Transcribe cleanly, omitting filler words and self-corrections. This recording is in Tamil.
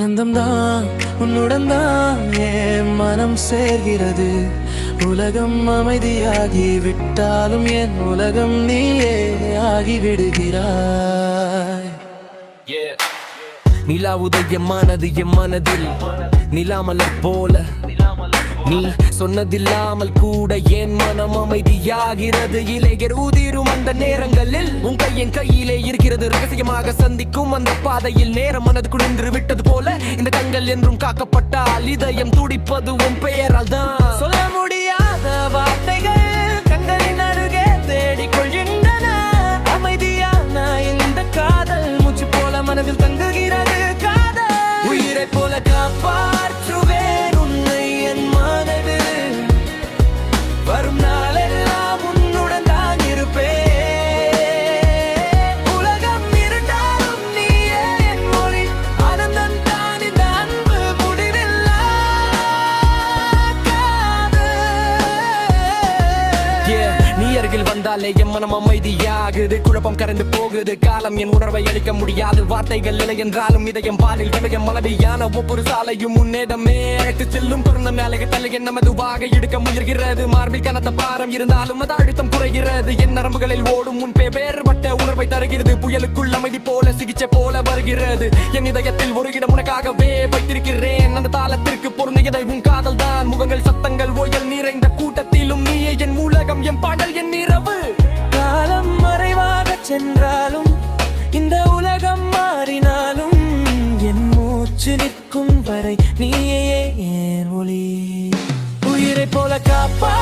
ஆனந்தம்தான் உன்னுடன் தான் என் மனம் சேர்கிறது. உலகம் அமைதியாகி விட்டாலும் என் உலகம் நீயே ஆகிவிடுகிறாய். நிலா உதயமானது என் மனதில் நிலாமலர் போல, நீ சொன்னதில்லாமல் கூட என் மனம் அமைதியாகிறது. இளைஞர் ஊதிரும் அந்த நேரங்களில் உன் கை என் கையிலே இருக்கிறது. ரகசியமாக சந்திக்கும் அந்த பாதையில் நேரம் மனது குளிர்ந்து விட்டது போல. இந்த கண்கள் என்றும் காக்கப்பட்டால் இதயம் துடிப்பது உன் பெயரால் தான். சொல்ல முடியாத வார்த்தைகள் கண்களின் அருகே தேடிக்கொள்கின்றன. அமைதியான இந்த காதல் மூச்சு போல மனதில் தங்குகிறது. காதல் உயிரை போல காப்பாற்றுவேன் உன்னை என் மனதில். வரும் நாளெல்லாம் உன்னுடன் தான் இருப்பேன். உலகம் இருந்தாலும் நீயே என் மொழி. ஆனந்தம் தான் இந்த அன்பு முடிவில்லா காதல். நீ அருகில் வந்தாலே என் மனம் அமைதியாகுது. குழப்பம் கரைந்து போகுது. காலம் என் உணர்வை அளிக்க முடியாது. வார்த்தைகள் இல்லை என்றாலும் இதயம் பாலில் இதயம் மலடியான ஒவ்வொரு சாலையும் முன்னேதமே அழைத்து செல்லும். பிறந்த மேலே தலை என்ன மெதுவாக எடுக்க முயல்கிறது. மார்பில் கனத்த பாரம் இருந்தாலும் அது அழுத்தம் குறைகிறது. என் நரம்புகளில் ஓடும் முன் வேறுபட்ட உணர்வை தருகிறது. புயலுக்குள் அமைதி போல சிகிச்சை போல வருகிறது. என் இதயத்தில் ஒரு இடம் உனக்காகவே வைத்திருக்கிறேன். அந்த தாளத்திற்கு பொருந்தியதை உன் காதல் தான். முகங்கள் சத்தங்கள் ஓயல் நிறைந்த கூட்டத்திலும் நீயே என் உலகம், என் பாடல், என் இரவு. காலம் மறைவாக சென்றாலும் இந்த உலகம் மாறினாலும் என் மூச்சு நிற்கும் வரை நீயே என் ஒளி. உயிரை போல காப்பா